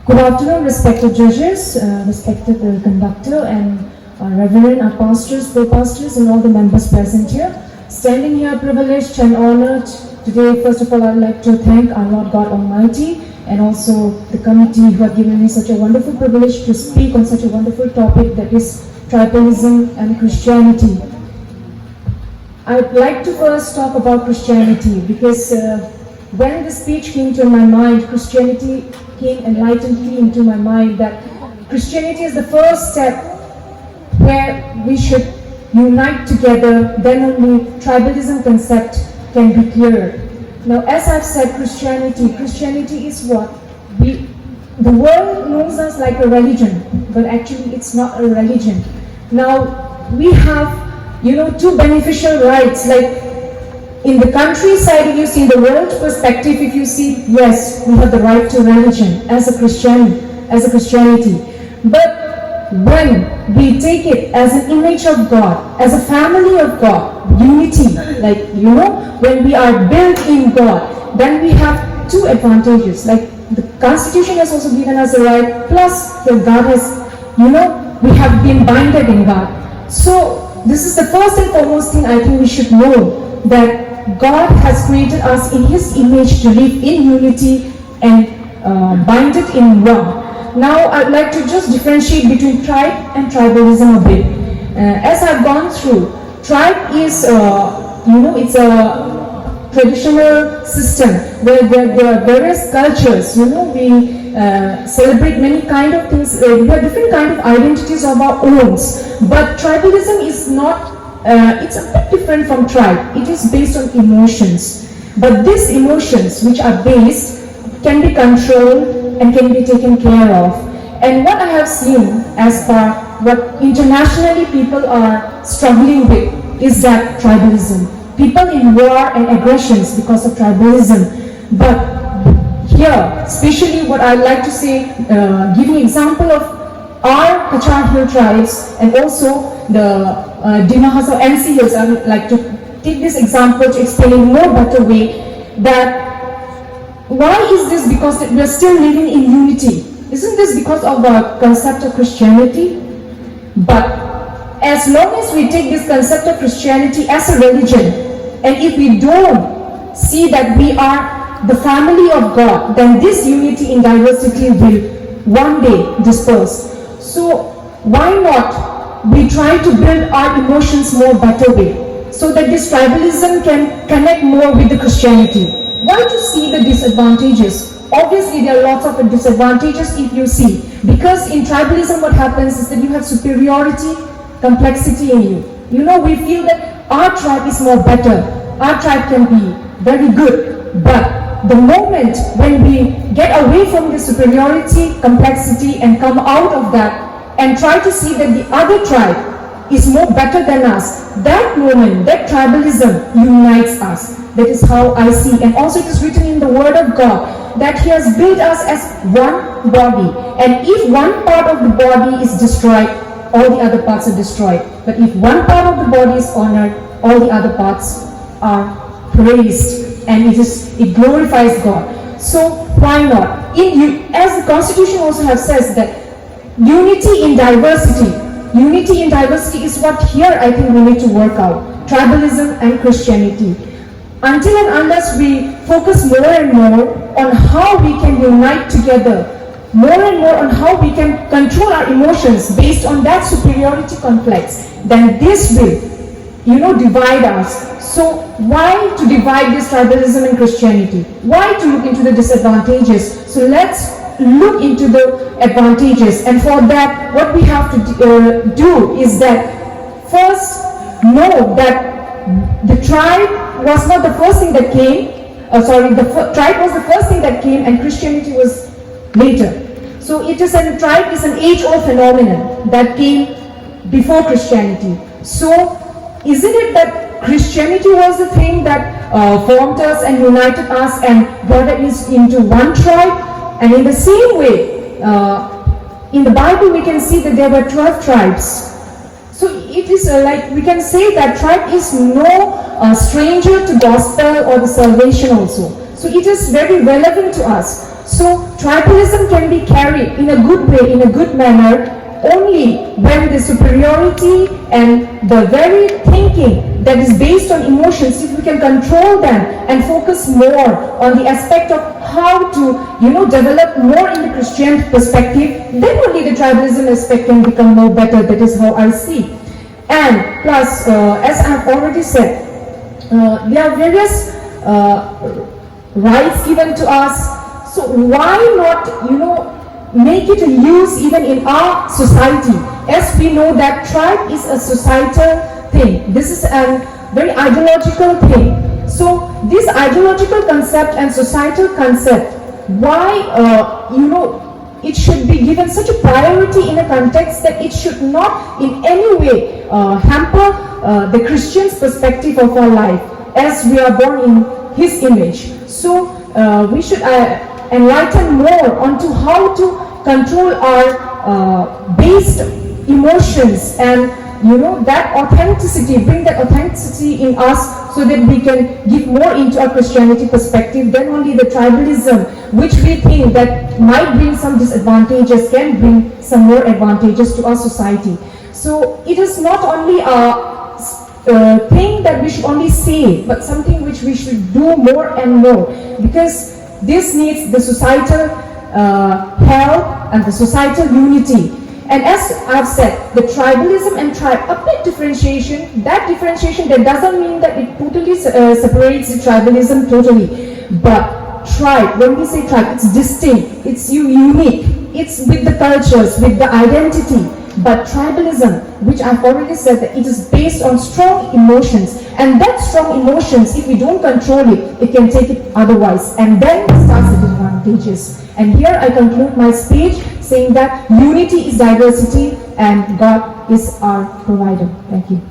Good afternoon, respected judges, respected conductor, and reverend, our pastors, co-pastors, and all the members present here. Standing here, privileged and honored today, first of all, I'd like to thank our Lord God Almighty and also the committee who have given me such a wonderful privilege to speak on such a wonderful topic, that is tribalism and Christianity. I'd like to first talk about Christianity because when the speech came to my mind, Christianity came enlightenedly into my mind, that Christianity is the first step where we should unite together, then only tribalism concept can be cleared. Now, as I've said, Christianity is what? The world knows us like a religion, but actually it's not a religion. Now, we have, two beneficial rights, like in the countryside, if you see the world perspective, if you see, yes, we have the right to religion as a Christianity. But when we take it as an image of God, as a family of God, unity, like, when we are built in God, then we have two advantages. Like the Constitution has also given us a right, plus the God has, we have been binded in God. So this is the first and foremost thing I think we should know, that God has created us in His image to live in unity and binded in one. Now I'd like to just differentiate between tribe and tribalism a bit. As I've gone through, tribe is, it's a traditional system where there are various cultures. We celebrate many kind of things. We have different kind of identities of our own. But tribalism is not. It's a bit different from tribe. It is based on emotions. But these emotions, which are based, can be controlled and can be taken care of. And what I have seen as far what internationally people are struggling with is that tribalism. People in war and aggressions because of tribalism. But here, especially what I'd like to say, giving example of our Kachar Hill tribes and also the Dimahasa NC Hills, I would like to take this example to explain in more better way that why is this? Because we are still living in unity. Isn't this because of the concept of Christianity? But as long as we take this concept of Christianity as a religion, and if we don't see that we are the family of God, then this unity in diversity will one day disperse. So why not we try to build our emotions more better way, so that this tribalism can connect more with the Christianity? Why to see the disadvantages? Obviously there are lots of disadvantages if you see, because in tribalism what happens is that you have superiority, complexity in you. We feel that our tribe is more better, our tribe can be very good, but the moment when we get away from the superiority, complexity, and come out of that and try to see that the other tribe is more better than us, that moment, that tribalism unites us. That is how I see. And also it is written in the Word of God that He has built us as one body. And if one part of the body is destroyed, all the other parts are destroyed. But if one part of the body is honored, all the other parts are praised. And it glorifies God. So why not? As the Constitution also says that unity in diversity. Unity in diversity is what here I think we need to work out. Tribalism and Christianity. Until and unless we focus more and more on how we can unite together, more and more on how we can control our emotions based on that superiority complex, then this will, divide us. So why to divide this tribalism and Christianity? Why to look into the disadvantages? So let's look into the advantages, and for that what we have to do is that first know that the tribe was not the first thing that came, tribe was the first thing that came and Christianity was later. So tribe is an age-old phenomenon that came before Christianity. So isn't it that Christianity was the thing that formed us and united us and brought us into one tribe? And in the same way, in the Bible we can see that there were 12 tribes. So it is like we can say that tribe is no stranger to gospel or the salvation also. So it is very relevant to us. So tribalism can be carried in a good way, in a good manner, only when the superiority and the very thinking that is based on emotions, if we can control them and focus more on the aspect of how to, develop more in the Christian perspective, then only the tribalism aspect can become more better. That is how I see. And plus, as I have already said, there are various rights given to us. So why not, make it a use even in our society? As we know that tribe is a societal thing. This is a very ideological thing. So this ideological concept and societal concept, why, it should be given such a priority in a context that it should not in any way hamper the Christian's perspective of our life, as we are born in his image. So we should enlighten more onto how to control our based emotions and that authenticity, bring that authenticity in us so that we can give more into our Christianity perspective. Then only the tribalism, which we think that might bring some disadvantages, can bring some more advantages to our society. So it is not only a thing that we should only say, but something which we should do more and more, because this needs the societal help and the societal unity. And as I've said, the tribalism and tribe, a bit differentiation, that doesn't mean that it totally separates the tribalism totally. But tribe, when we say tribe, it's distinct, it's unique, it's with the cultures, with the identity. But tribalism, which I've already said, that it is based on strong emotions, and that strong emotions, if we don't control it, it can take it otherwise, and then it starts the disadvantages. And here I conclude my speech saying that unity is diversity and God is our provider. Thank you.